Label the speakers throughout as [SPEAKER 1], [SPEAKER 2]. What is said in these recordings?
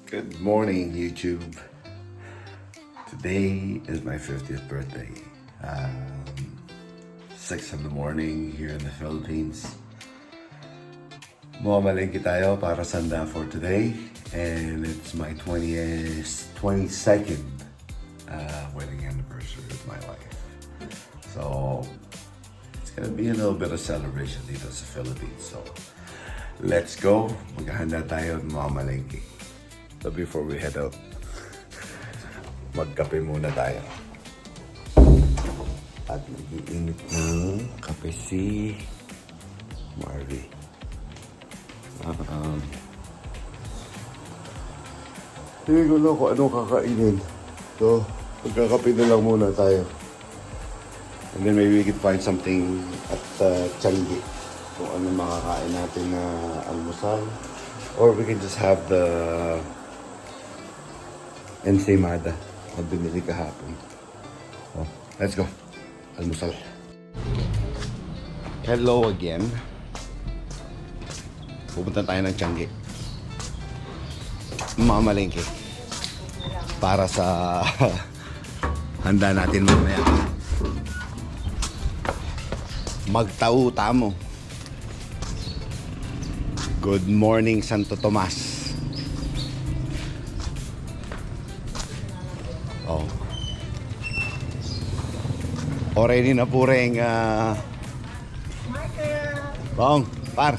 [SPEAKER 1] Good morning, YouTube. Today is my 50th birthday. 6 in the morning here in the Philippines. Mamalengke tayo para sanda for today. And it's my 22nd wedding anniversary with my wife. So, it's gonna be a little bit of celebration dito sa Philippines. So, let's go. Maghahanda tayo at mamalengke. So before we head out, magkape muna tayo. At nag-iinit ng kape si Marvy. Hindi ko na kung anong kakainin. So, magkakape na lang muna tayo. And then maybe we can find something at Changi. Kung ano makakain natin na almusal. Or we can just have the ensaymada na binili kahapon. So, let's go. Almusal. Hello again. Pupunta tayo ng Changi. Mamalengke. Para sa handa natin mamaya. Magtauta mo. Good morning, Santo Tomas. Oh. Already na po rin Bong, par.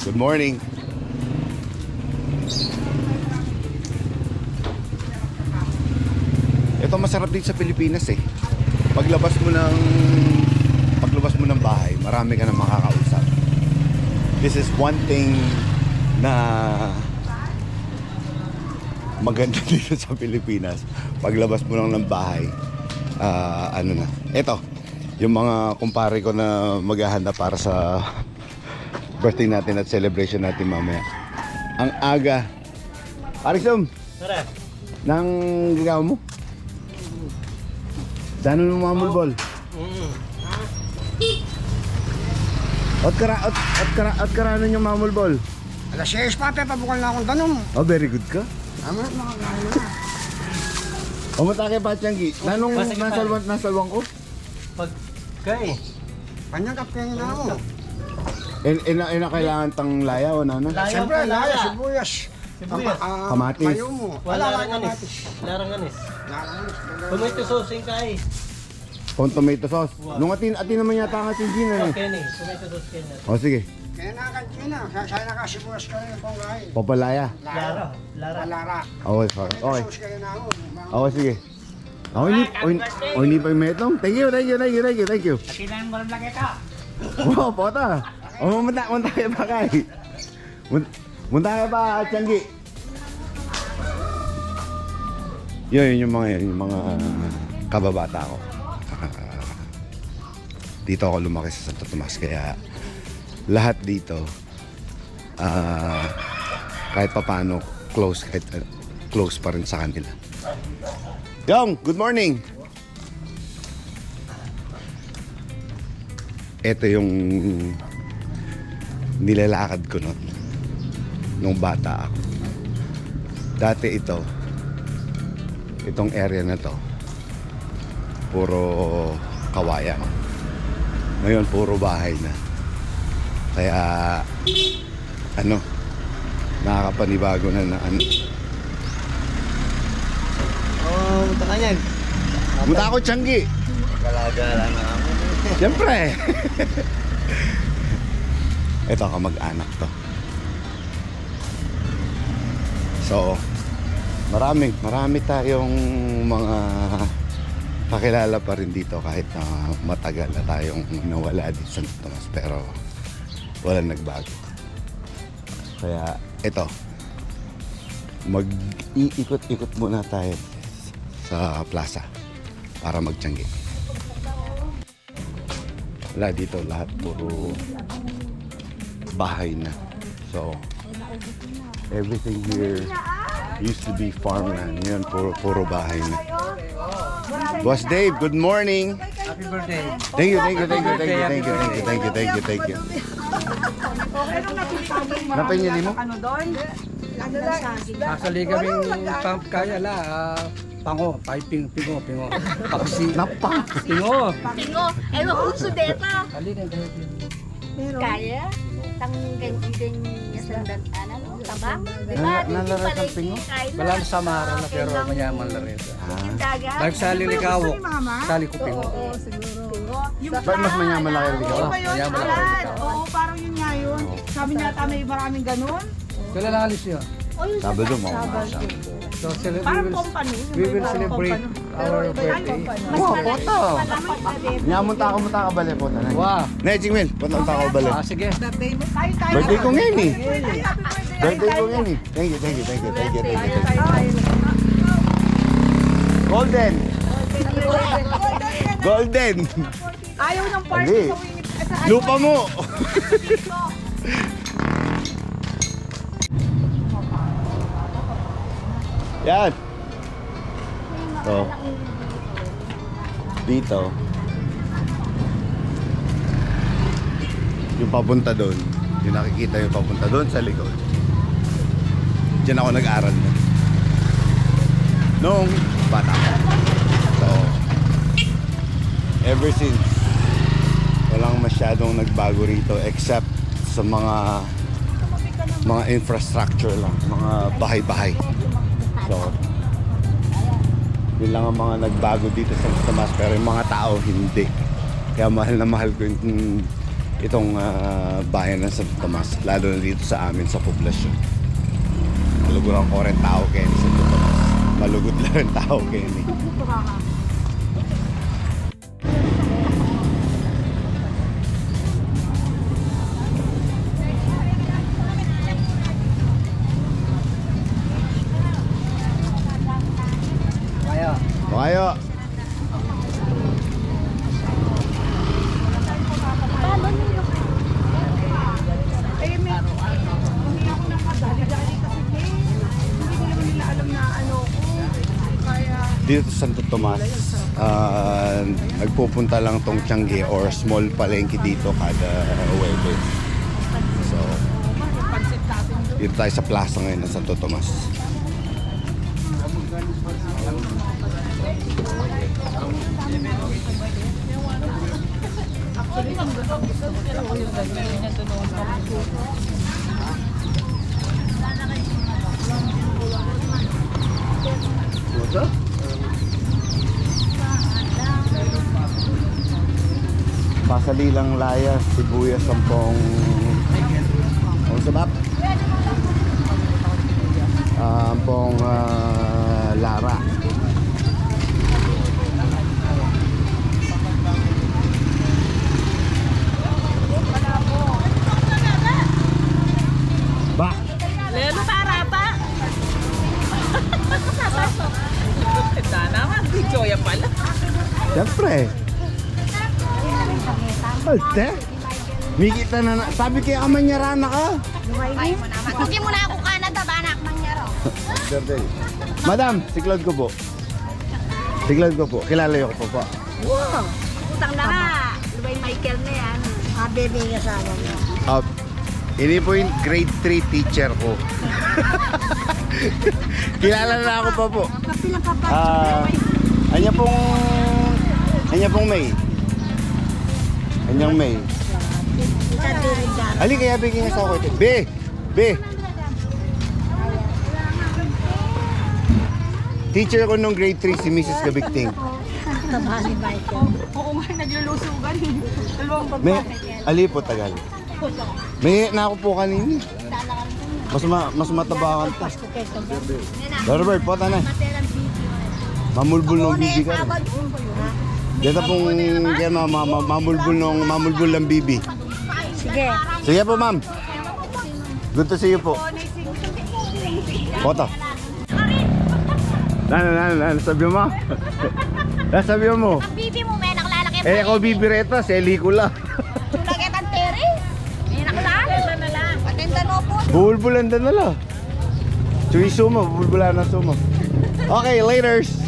[SPEAKER 1] Good morning. Ito masarap din sa Pilipinas eh. Paglabas mo ng bahay, marami ka na makakausap. This is one thing na maganda dito sa Pilipinas. Paglabas mo lang ng bahay, ito, yung mga kumpare ko na maghahanda para sa birthday natin at celebration natin mamaya. Ang aga. Arisum, nang gagawa mo? Dano ng mamulbol? At karano yung mamulbol?
[SPEAKER 2] Alas 6 pa, pabukal na akong tanong.
[SPEAKER 1] Oh, very good ka.
[SPEAKER 2] Tama, makakain na.
[SPEAKER 1] Umatake pa, Tianggi. Nanong nasalwang ko?
[SPEAKER 3] Pagkay.
[SPEAKER 2] Panyagap kayo na ako.
[SPEAKER 1] Ina kailangan tang laya o nana?
[SPEAKER 2] Siyempre, laya, sibuyas.
[SPEAKER 1] Kamatis.
[SPEAKER 2] Mayo mo.
[SPEAKER 3] Wala ranganis. Laranganis. Tomato sauce yung kay.
[SPEAKER 1] Kung tomato sauce. Nung atin naman yata ang ating gina eh.
[SPEAKER 3] Kenny, tomato sauce Kenny.
[SPEAKER 1] O sige.
[SPEAKER 2] Kaya nakakantina. Saya nakasibuyas kayo kung kain.
[SPEAKER 1] Papalaya.
[SPEAKER 3] Lara.
[SPEAKER 2] Lara.
[SPEAKER 1] Okay, okay.
[SPEAKER 2] Sauce kayo na ako.
[SPEAKER 1] Okay, sige. Hindi pa yung metong. Thank you.
[SPEAKER 2] Kailangan mo rin lang ito.
[SPEAKER 1] Wow, pota. Munta kayo pa kay. Munta kayo pa, Tianggi. Yun yung mga kababata ko. Dito ako lumaki sa Santo Tomas, kaya lahat dito kahit papaano close pa rin sa kanila. Yong, good morning. Ito yung nilalakad ko nung bata ako. Dati itong area na to puro kawayan. Ngayon puro bahay na. Kaya nakakapanibago na
[SPEAKER 3] Punta ka yan.
[SPEAKER 1] Munta ako, Tianggi.
[SPEAKER 3] Galagala na ako.
[SPEAKER 1] Siyempre. Ito kamag-anak to. So, marami tayong mga kakilala pa rin dito kahit na matagal na tayong nawala dito sa Santo Tomas, pero walang nagbago. Kaya ito, mag-iikot-ikot muna tayo sa plaza para mag-Tianggi. Wala dito, lahat puro bahay na. So, everything here used to be farmland. Ngayon, puro bahay na. Boss Dave, good morning.
[SPEAKER 3] Happy birthday.
[SPEAKER 1] Thank you. Napay niya mo?
[SPEAKER 4] Ano doon? Sasali kaming kaya la, pango, piping, pingo. Paksi.
[SPEAKER 1] Napa!
[SPEAKER 4] Pingo.
[SPEAKER 5] Pingo, eh uso dito.
[SPEAKER 4] Halika kayo.
[SPEAKER 5] Kaya? Tang ganyan yasandan ano, tabang? Diba?
[SPEAKER 1] Nalaro kang pingo?
[SPEAKER 4] Walang samara na pero mayaman la rin.
[SPEAKER 5] Daga.
[SPEAKER 4] Nagsali likawok, sali ko pingo.
[SPEAKER 5] Pingo.
[SPEAKER 1] Ba't mas manyaman lang kayo
[SPEAKER 4] Oo,
[SPEAKER 1] ikaw?
[SPEAKER 4] mayaman la rin likawok.
[SPEAKER 6] Oo, parang yun nga yun. Sabi niya ata may maraming ganun.
[SPEAKER 4] Kailan alis yun?
[SPEAKER 1] Sabado mo.
[SPEAKER 4] So,
[SPEAKER 6] Parang company.
[SPEAKER 4] we will celebrate our birthday.
[SPEAKER 1] Wow, poto! Nyamunta ka bali po.
[SPEAKER 4] Wow.
[SPEAKER 1] Ne, Jingmil, punta ka bali.
[SPEAKER 4] Sige.
[SPEAKER 1] Birthday ko ngayon eh. Birthday ko ngayon eh. Thank you. Golden! Golden!
[SPEAKER 6] Ayaw ng party
[SPEAKER 1] Hindi.
[SPEAKER 6] sa winip.
[SPEAKER 1] Lupa mo! Yan! So, dito, yung papunta doon, yung nakikita yung papunta doon sa likod. Diyan ako nag-aral na. Noong bata ko. So, ever since, walang masyadong nagbago rito except sa mga infrastructure lang, mga bahay-bahay. So, yun lang ang mga nagbago dito sa Tomas, pero yung mga tao hindi. Kaya mahal na mahal ko itong bayan ng Santo Tomas, lalo na dito sa amin sa poblasyon. Maluguran ko rin tao kayo sa Santo Tomas. Malugod lang rin tao kayo ni. Kayo.
[SPEAKER 6] Eh, may hindi ako nakadali-dali kasi hindi ko naman nila alam na ano ko. Kaya,
[SPEAKER 1] Dito sa Santo Tomas, nagpupunta lang tong Tiangge or small palengke dito kada Huwebes. So, dito tayo sa plaza ngayon ng Santo Tomas. Pasalilang laya, sibuyas, sampung sabap. Ampong lara. Ba?
[SPEAKER 6] lalo para pa. Tanda naman, di Joya pala.
[SPEAKER 1] Siyempre. Alte. Mikita na. Sabi kaya amanyarana ka.
[SPEAKER 5] Hindi mo na ako Canada, banak mangyaro.
[SPEAKER 1] Madam, siklod ko po. Siklod ko po. Kilala ko po po.
[SPEAKER 5] Wow! Utang na nga. Lubay Michael na yan. Bebe nga sa mo.
[SPEAKER 1] Ini po yung grade 3 teacher ko. Kilala na ako pa po. Anya pong May. Anyang May. Ali kaya bigyan niya sa ako ito. Be. Teacher ko nung grade 3 si Mrs. Gabigting.
[SPEAKER 5] Tabali Michael.
[SPEAKER 6] Oo nga, naglulusugan. Dalawang
[SPEAKER 1] May ali po tagal. May na ako po kanina. Mas mataba ka. Robert, po na. Mamulbul ng bibi ka. Dito pong kaya mamulbul ng bibi.
[SPEAKER 5] Sige.
[SPEAKER 1] Sige po, ma'am. Good to see you po. Foto. Sabi mo? Sabi mo?
[SPEAKER 5] Ang bibi mo, may nakalalaki.
[SPEAKER 1] Ako bibi reta, seli ko lang.
[SPEAKER 5] Sulagyan ang teri. May nakalalaki na lang. Patinda no po.
[SPEAKER 1] Bulbulan na nala. Chuy sumo, bulbulan na sumo. Okay, laters.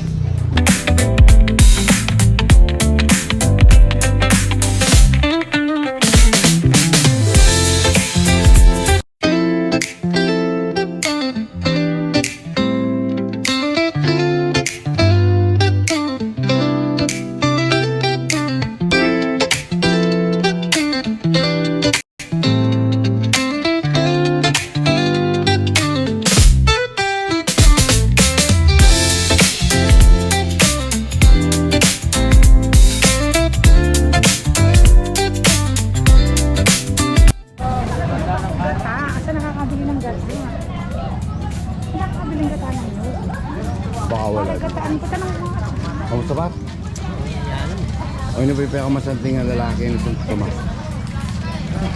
[SPEAKER 6] nakakabili ng gata. Nakakabili ng gata ng yun.
[SPEAKER 1] Baka wala.
[SPEAKER 6] Gataan ko tanong mo.
[SPEAKER 1] Kamusta ba? O yun po yung pinakamasanting ang lalaki ng Santo Tomas.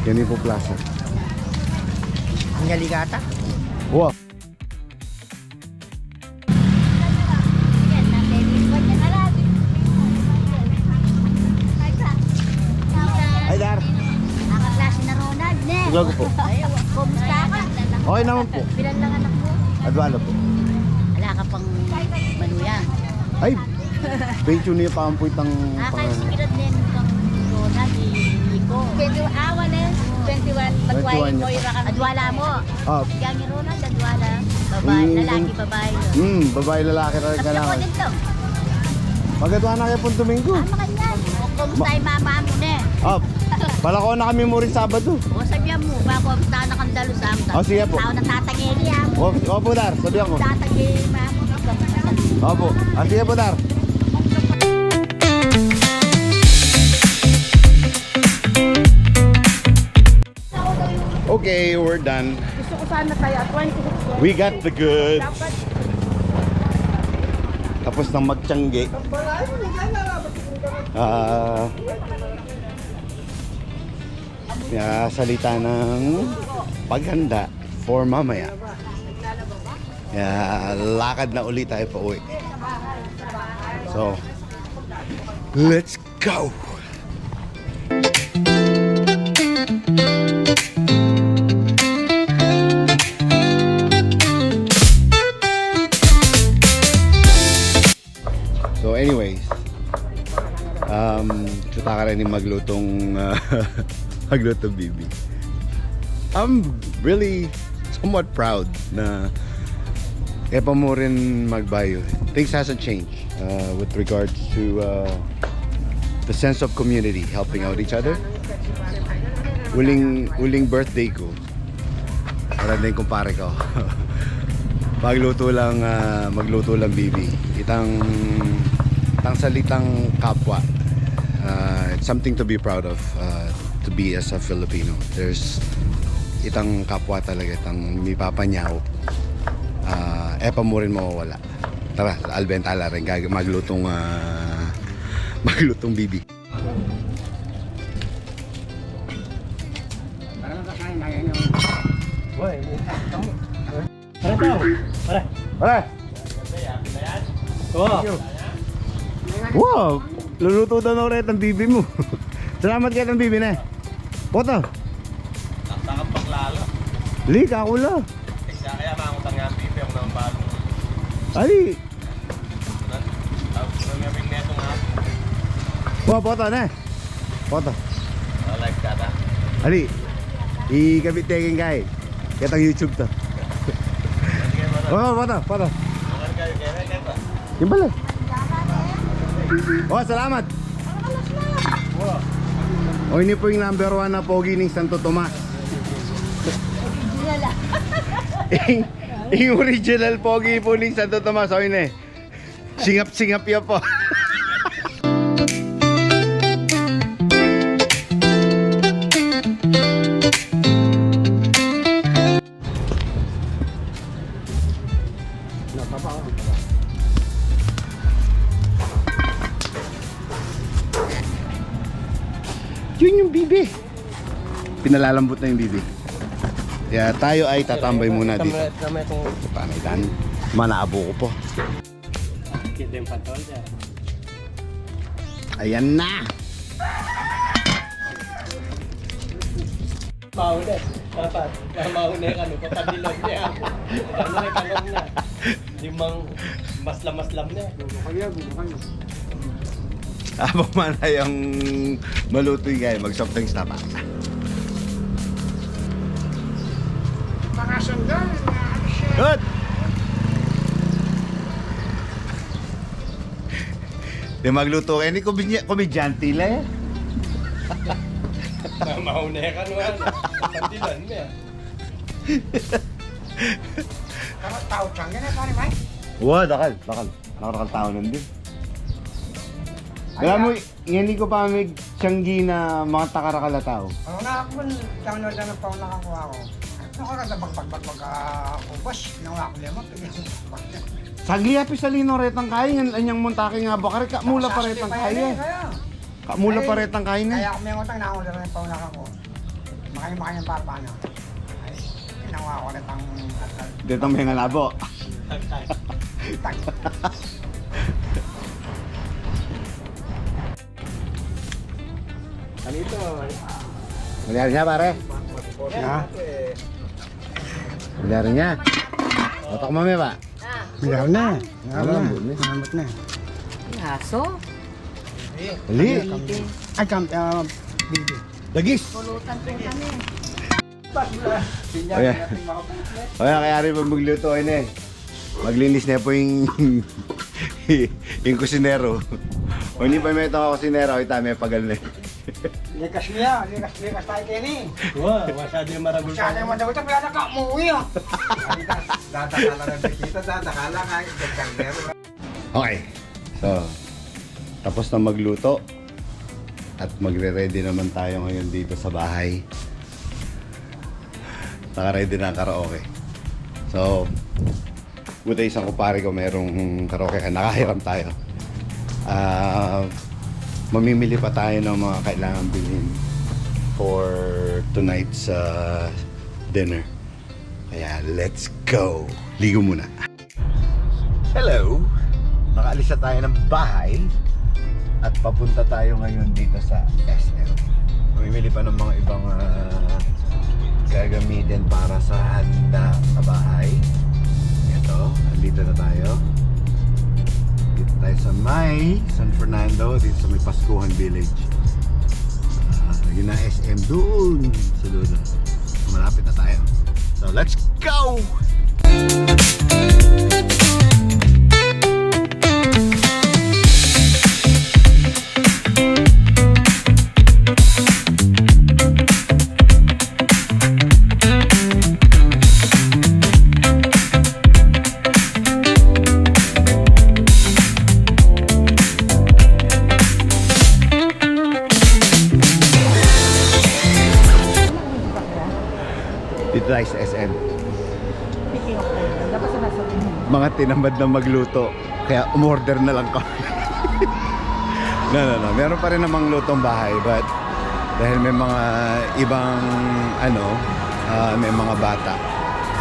[SPEAKER 1] Yan po plaza.
[SPEAKER 3] Ang galigata.
[SPEAKER 1] Wow! Hi there!
[SPEAKER 5] Nakaklase na Ronald, ne?
[SPEAKER 1] Siglago po.
[SPEAKER 5] Kumusta ka?
[SPEAKER 1] Okay naman po.
[SPEAKER 5] Bilan lang anak mo?
[SPEAKER 1] Adwala po.
[SPEAKER 5] Wala ka pang manuyan.
[SPEAKER 1] Ay! Pension niya pa ang puwitang
[SPEAKER 5] Kaya sikirat din kang Ronald, Iko. 21, wala. 21, magwain
[SPEAKER 1] 21
[SPEAKER 5] mo, adwala mo.
[SPEAKER 1] Ah,
[SPEAKER 5] Kaya ni Ronald, adwala. Babae, lalaki, babae.
[SPEAKER 1] babae lalaki rin
[SPEAKER 5] Tapos
[SPEAKER 1] ka
[SPEAKER 5] ako
[SPEAKER 1] lang.
[SPEAKER 5] din to.
[SPEAKER 1] Pagkatwa na kayo pong Domingo.
[SPEAKER 5] Ano kanyan? O kumusta yung mama mo, ne?
[SPEAKER 1] Ah, palako na kami mo rin Sabado.
[SPEAKER 5] O sabihan mo, bako kumusta na kang dalo sa amin.
[SPEAKER 1] O, sige po.
[SPEAKER 5] Tao na tatangili ha.
[SPEAKER 1] Opo, Dar. Sabihan ko.
[SPEAKER 5] Tatangili mama mo.
[SPEAKER 1] Opo. Sige po, Dar. Okay, we're done.
[SPEAKER 6] Gusto ko sana tayo, 26.
[SPEAKER 1] We got the goods.
[SPEAKER 6] Dapat,
[SPEAKER 1] Tapos ng magtiyangge. Salita ng paghanda for mamaya. Lakad na ulit tayo pa uwi. So, let's go! So anyways, chuta ka rin yung maglutong maglutong bibi. I'm really somewhat proud na kaya pa mo rin magbayo. Things hasn't changed with regards to the sense of community, helping out each other. Uling birthday ko. Para din kumpare ko. Magluto lang bibi. Itang salitang kapwa. It's something to be proud of to be as a Filipino. There's itang kapwa talaga, itang may papanyaw. Epa mo rin mawawala. Tara, albentala rin maglutong bibi.
[SPEAKER 3] Ano tao? Pare.
[SPEAKER 1] Pare!
[SPEAKER 3] Oo.
[SPEAKER 1] Wow! Luluto daw na ulit ang bibi mo. Salamat kayo ng bibi na eh. Poto!
[SPEAKER 3] Nakakang paklalo.
[SPEAKER 1] Lik, ako lang.
[SPEAKER 3] Kaya makakutang nga ang pipi ako ng balo.
[SPEAKER 1] Ali!
[SPEAKER 3] Namiyabing neto nga.
[SPEAKER 1] Wow, poto na eh. Poto.
[SPEAKER 3] Like that ah.
[SPEAKER 1] Ali, ikabit tekin ka eh. Katang YouTube to. Oh, poto.
[SPEAKER 3] Bukan kayo kaya ba?
[SPEAKER 1] Yung pala. Oh, salamat. Oh, ini po yung number 1 na pogi ng Santo Tomas. Yung original pogi po ng Santo Tomas. Oh, ini. Singap-singap yan po. Yun yung bibi. Pinalalambot na yung bibi. Kaya tayo ay tatambay muna dito.
[SPEAKER 3] Tama itong
[SPEAKER 1] Paano ilan? Manaabo ko po.
[SPEAKER 3] kid yung patol dyan.
[SPEAKER 1] Ayan na!
[SPEAKER 3] Mauna. Dapat. Mauna yung ano. Papadilog niya. Ano na kalong na. Limang maslam-maslam na.
[SPEAKER 1] Habang mana yung maluto yung guy, mag-soft drinks na pa.
[SPEAKER 2] Mga sandal, mga ano siya.
[SPEAKER 1] Good! Di magluto kayo ni komedyante lang eh.
[SPEAKER 3] Mauna yung kanuan. Patilan niya.
[SPEAKER 2] Karot tao siyang ganyan, pare Mike.
[SPEAKER 1] Wow, dakal. Nakakal tao nun din. Alam mo, ngayon ko pa may tiyanggi na mga takarakala tao.
[SPEAKER 2] Oo nga ako, download na ng phone nakakuha ko. Nakarada ubas, ginawa ko naman, pinagsusubat niya.
[SPEAKER 1] Sagli api sa lino retang kain, anyang muntaki nga ba, kare kamula pa retang kain. Kamula pa retang kain.
[SPEAKER 2] Kaya kami ang utang, nakakula rin pa unak ako. Makanya papa na. Ay, ginawa ko rin ang
[SPEAKER 1] Dito may nga labo.
[SPEAKER 2] tag.
[SPEAKER 1] Kunyari niya pare.
[SPEAKER 2] Ha?
[SPEAKER 1] Kunyari niya. Otak mami ba?
[SPEAKER 2] Bilang na.
[SPEAKER 1] Malambot na.
[SPEAKER 2] Malambot na.
[SPEAKER 6] Aso?
[SPEAKER 1] Ali.
[SPEAKER 2] Ay, bibi.
[SPEAKER 1] Dagis.
[SPEAKER 5] Pulutan po kami.
[SPEAKER 1] Oya. Oya, kaya rin pag magluto ay maglinis na po yung yung kusinero. O hindi pa may itong kusinero, ita may pagal na.
[SPEAKER 2] Likas niya, likas tayo kini.
[SPEAKER 3] Wow, masyado yung maragul
[SPEAKER 2] Siya na yung madaw ito, wala na ka, umuwi ah.
[SPEAKER 7] Dadakala ng bikita, dadakala nga yung kaldero.
[SPEAKER 1] Okay. So, tapos na magluto. At magre-ready naman tayo ngayon dito sa bahay. Naka-ready na ang karaoke. So, buta isang kupare ko merong karaoke. Nakahiram tayo. Mamimili pa tayo ng mga kailangan bilhin for tonight's dinner. Kaya let's go! Ligo muna. Hello! Nakaalis na tayo ng bahay at papunta tayo ngayon dito sa SM. Mamimili pa ng mga ibang gagamitin para sa handa sa bahay. Ito, nandito na tayo. Dito tayo sa may San Fernando, dito sa may Pascuhan Village. Yun na SM doon sa dulo. Malapit na tayo. So let's go! Dito tayo sa SM. Mga tinamad na magluto. Kaya umorder na lang kami. No. Meron pa rin namang lutong bahay. But dahil may mga ibang may mga bata.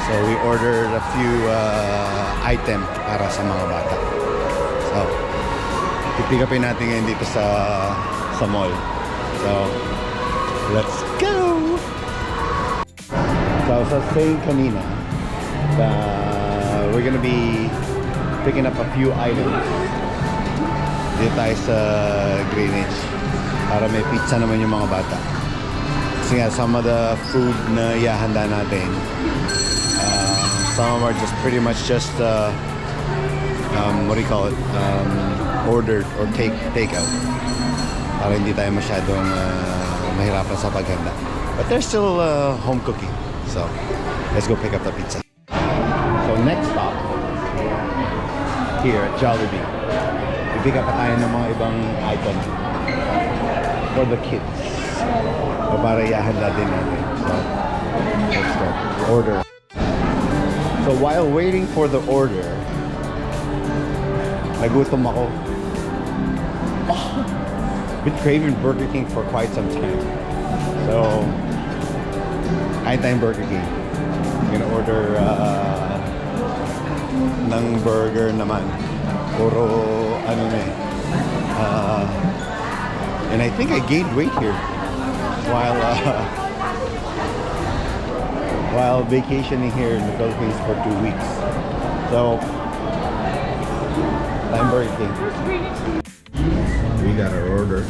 [SPEAKER 1] So we ordered a few item para sa mga bata. So pipick upin natin ngayon dito sa mall. So let's go! So I was saying kanina we're gonna be picking up a few items dito tayo sa Greenwich para may pizza naman yung mga bata. Kasi nga some of the food na ihahanda natin, some of them are just pretty much just what do you call it, ordered or take out para hindi tayo masyadong mahirapan sa paghanda. But they're still home cooking. So, let's go pick up the pizza. So, next stop here at Jollibee. I-pick up tayo ng mga ibang item for the kids. O para ihahanda din natin. So, let's go. Order. So, while waiting for the order, nagutom ako. Been craving Burger King for quite some time. So, kain tayong Burger King. I'm gonna order ng burger naman. Puro and I think I gained weight here while vacationing here in the Philippines for 2 weeks. So, time Burger King. We got our order.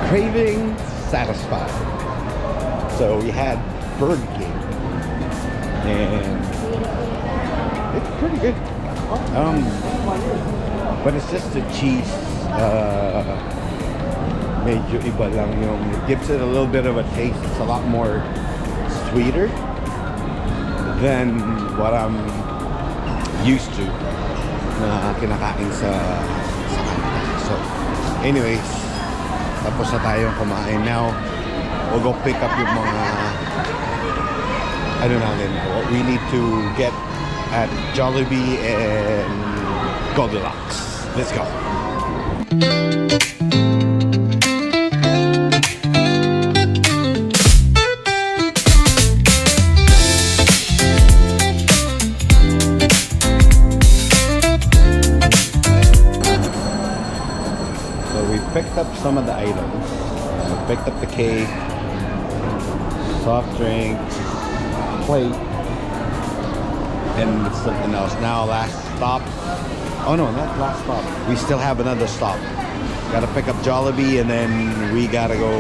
[SPEAKER 1] Craving satisfied. So we had Burger King, and it's pretty good. But it's just the cheese. Medyo iba lang yung, it gives it a little bit of a taste. It's a lot more sweeter than what I'm used to na kinakain sa Canada. So anyways, tapos na tayong kumain. Now we'll go pick up yung mga ano natin, what we need to get at Jollibee and Goldilocks. Let's go. Picked up some of the items. Picked up the cake, soft drink, plate, and something else. Now last stop. Oh no, not last stop. We still have another stop. Gotta pick up Jollibee, and then we gotta go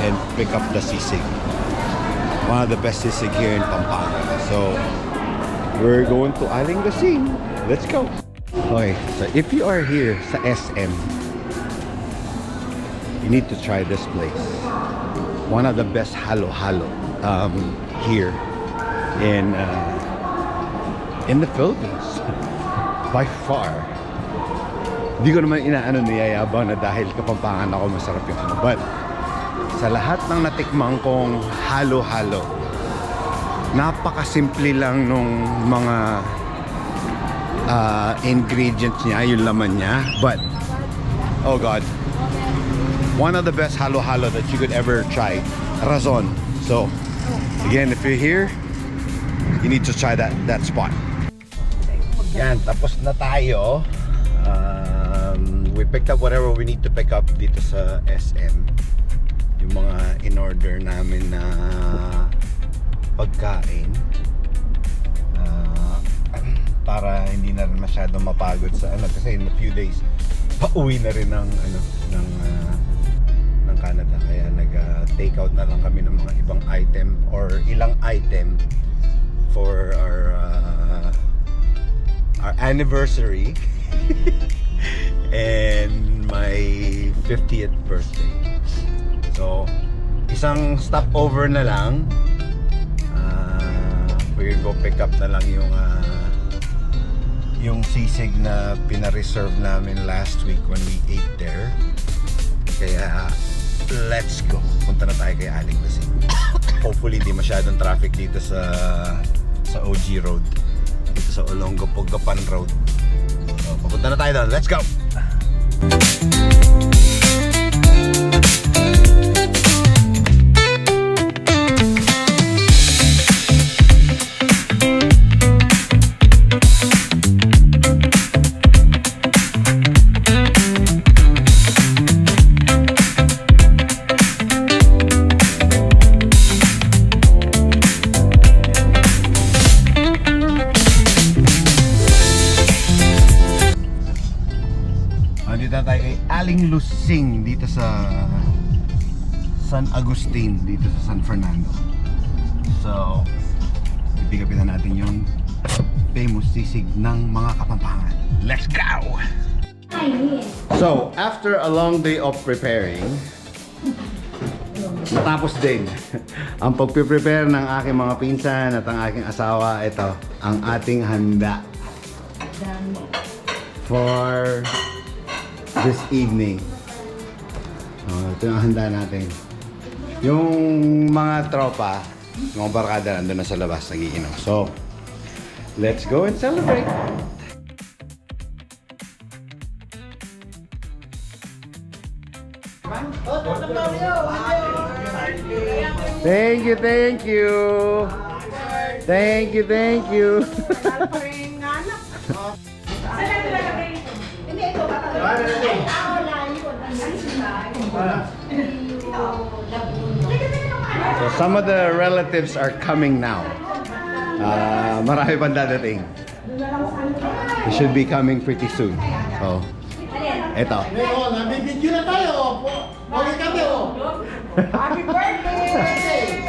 [SPEAKER 1] and pick up the sisig. One of the best sisig here in Pampanga. So we're going to Aling Lasing. Let's go. Okay, so if you are here sa SM, you need to try this place. One of the best halo-halo here in the Philippines. By far. Hindi ko naman inaano niyayabang na dahil Kapampangan ako masarap yung ano. But sa lahat ng natikmang kong halo-halo, napakasimple lang nung mga ingredients niya, yung laman niya. But, oh God, one of the best halo-halo that you could ever try. Razon. So, again, if you're here, you need to try that spot. Yan, tapos na tayo. We picked up whatever we need to pick up dito sa SM. Yung mga in-order namin na pagkain. Para hindi na rin masyadong mapagod sa ano. Kasi in a few days, pauwi na rin ng Canada, kaya nag-take out na lang kami ng mga ibang item or ilang item for our anniversary and my 50th birthday. So isang stopover na lang. We can go pick up na lang yung sisig na pina-reserve namin last week when we ate there. Kaya let's go. Punta na tayo kay Aling Lasing. Hopefully hindi masyadong traffic dito sa OG Road. Dito sa Olongapo Gapan Road. So, papunta na tayo doon. Let's go! Aling Lasing dito sa San Agustin, dito sa San Fernando. So, ipigapin na natin yung famous sisig ng mga Kapampangan. Let's go! So, after a long day of preparing, natapos din ang pagpiprepare ng aking mga pinsan at ang aking asawa. Ito, ang ating handa for this evening. Ito yung handa natin. Yung mga tropa, mga barkada nandun na sa labas nagiinom. So, let's go and celebrate! Thank you, thank you! Thank you, thank you! So some of the relatives are coming now. Marami pang dadating. They should be coming pretty soon. So, eto.
[SPEAKER 2] Nabibidyo na tayo. Okay kami, oh. Happy birthday!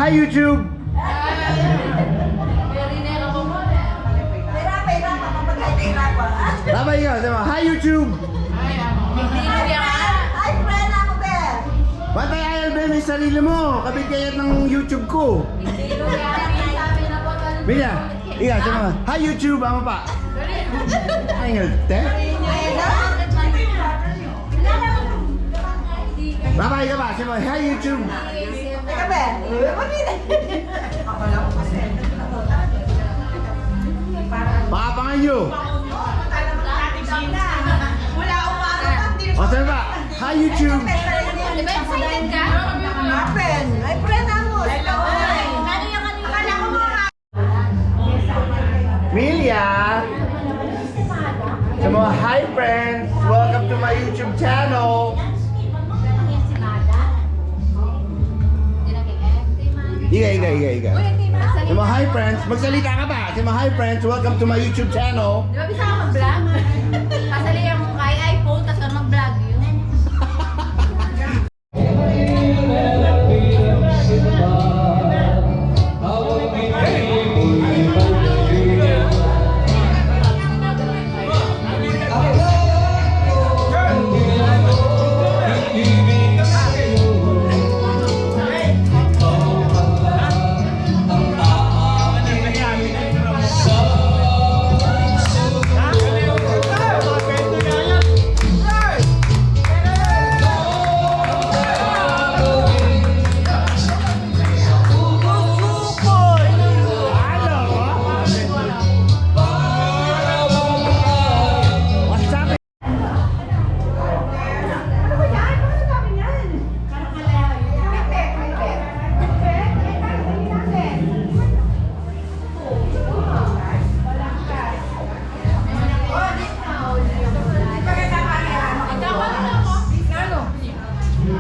[SPEAKER 1] Hi YouTube! Tama ikaw, sama. Hi YouTube! Patay ayaw ba may sarili mo? Kabit kayat ng YouTube ko. Bila, ikaw, sama. Hi YouTube, ama pa. Ay, ngalte. Bye-bye ka ba? Sama. Hi YouTube! Pakapangan nyo! O, saan ba? Hi YouTube! Milia! Sa mga hi friends! Welcome to my YouTube channel! Iga. Sa mga hi friends, magsalita ka ba? Sa mga hi friends, welcome to my YouTube channel!
[SPEAKER 8] Di ba bisa ka mag-vlog? Pasali mo kay iPhone, tapos ka mag-vlog yun.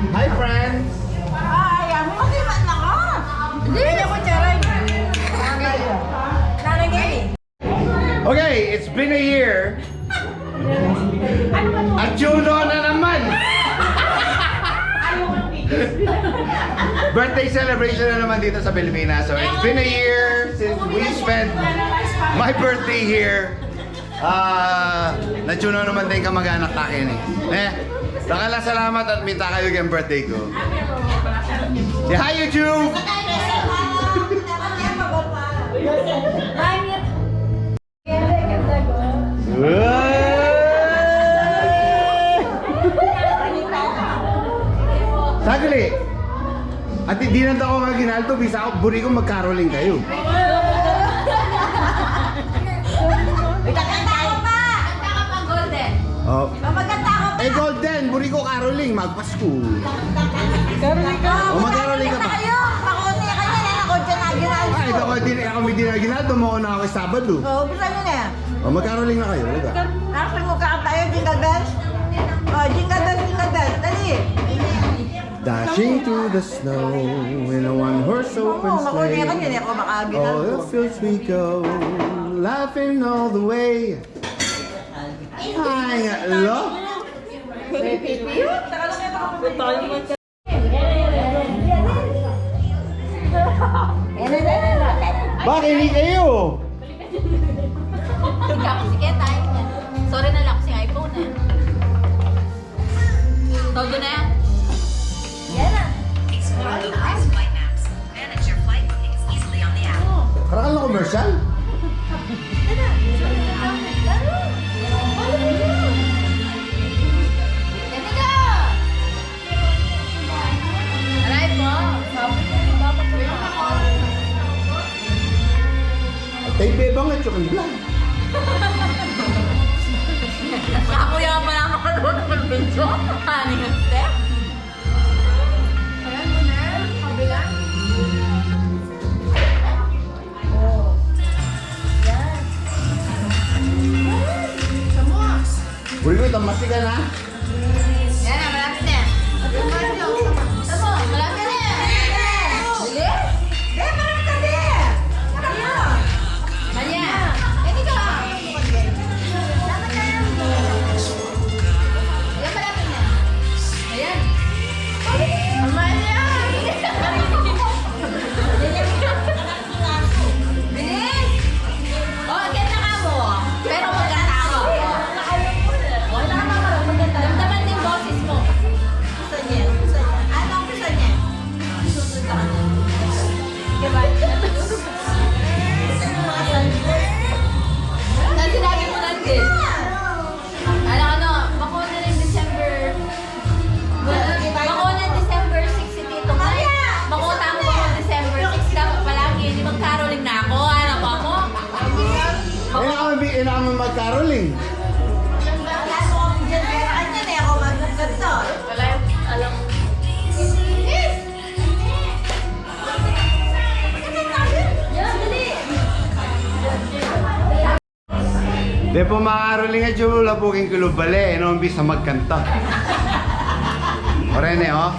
[SPEAKER 1] Hi friends! Okay, it's been a year. At Juno na naman! Birthday celebration na naman dito sa Pilipinas. So it's been a year since we spent my birthday here. Na-Juno naman din kamag-anak takin eh. Nakala salamat at minta kayo yung birthday ko. Yeah, hi YouTube! Sagli! At hindi na ako nga ginalto, bisa ako buri ko mag-caroling kayo. Oh. Eh Golden, buri ko caroling, magpasko. Caroling ka? O mag-caroling ka ba? Ay, ako may dinaginaldo, mo na ako sa Sabado.
[SPEAKER 6] Oo, bisa nyo na yan.
[SPEAKER 1] O mag-caroling na kayo, ulit ka.
[SPEAKER 6] Nakasal mo ka tayo, jingle bells. Oh, jingle bells, dali.
[SPEAKER 1] Dashing through the snow in a one-horse open sleigh.
[SPEAKER 6] Makunin ako makagin.
[SPEAKER 1] Oh, the fields we go, laughing all the way. Ay, lo? Bakit hindi kayo?
[SPEAKER 8] Ikaw si Ketay. Sorry na lang kasi iPhone eh. Todo na yan. Yan na.
[SPEAKER 9] Explore Lucas Flight Maps. Manage your flight bookings easily on the app.
[SPEAKER 1] Karakal na commercial?
[SPEAKER 8] Aray po.
[SPEAKER 1] Tay bebang at yung vlog.
[SPEAKER 8] Ako yung pa naman ako ng video. Ano yung step? Ayan mo na. Kabila. Yan. Samos.
[SPEAKER 1] Buri ko itong masigan ha?
[SPEAKER 8] Yan na, malapit na. Samos, malapit na. Sige.
[SPEAKER 6] Parang kami.
[SPEAKER 8] Kanya. Hindi ka. Yan, malapit na. Ayan. Amaya.
[SPEAKER 1] Di po makaroling at yung labuking kulubali, no? Imbis na magkanta. O Rene, oh.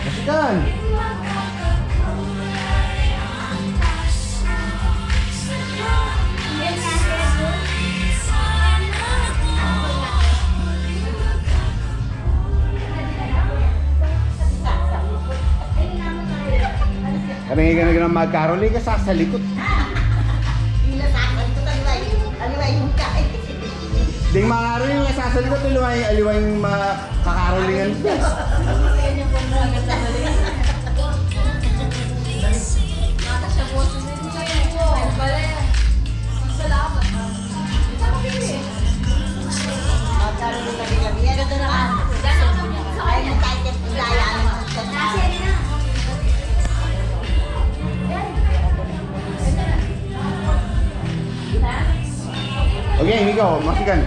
[SPEAKER 1] Kasigan! Kaningin ka na ng magkaroling ka sa likod. Ding makaroling ka sa likod, aliway yung makakarolingan. Okay, Nico, masigan.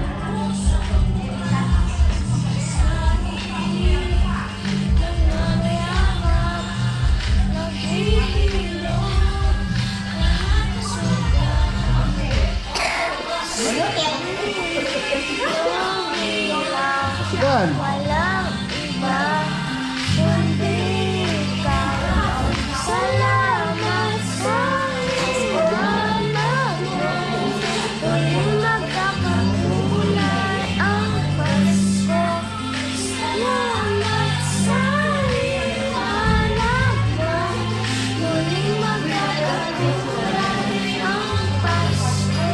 [SPEAKER 1] Masigan.
[SPEAKER 10] Walang iba kundi ikaw. Salamat sa salamat mo. Tuwing magkakakulay ang Pasko. Salamat sa liwanag mo. Tuwing magkakakulay ang Pasko.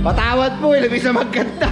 [SPEAKER 1] Patawad po, ilabis na magkanta.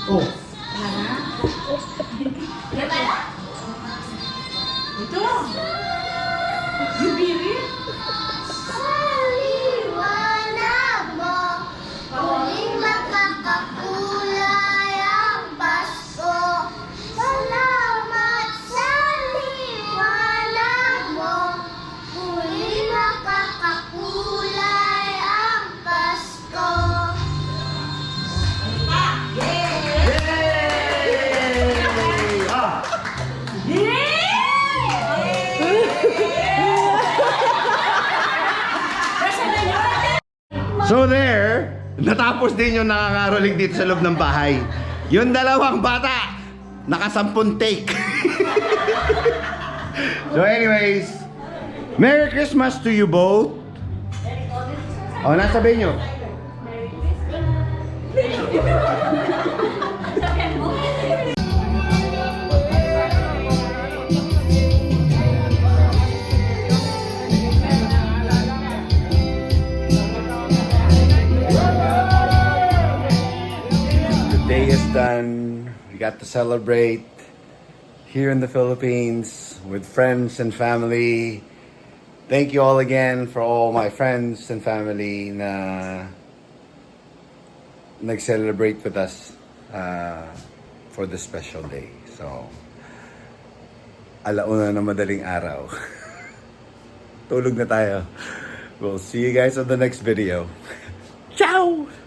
[SPEAKER 3] Oh.
[SPEAKER 6] Ito. Yubiri.
[SPEAKER 10] Liwanag mo, muling makakakulay ang Pasko. Salamat sa liwanag mo, muling makakakulay ang Pasko.
[SPEAKER 1] So there, natapos din yung nakakaroling dito sa loob ng bahay. Yung dalawang bata, nakasampung take. So anyways, Merry Christmas to you both. O, nasabihin nyo. The day is done. We got to celebrate here in the Philippines with friends and family. Thank you all again for all my friends and family na nag-celebrate with us for this special day. So, alauna na madaling araw. Tulog na tayo. We'll see you guys on the next video. Ciao!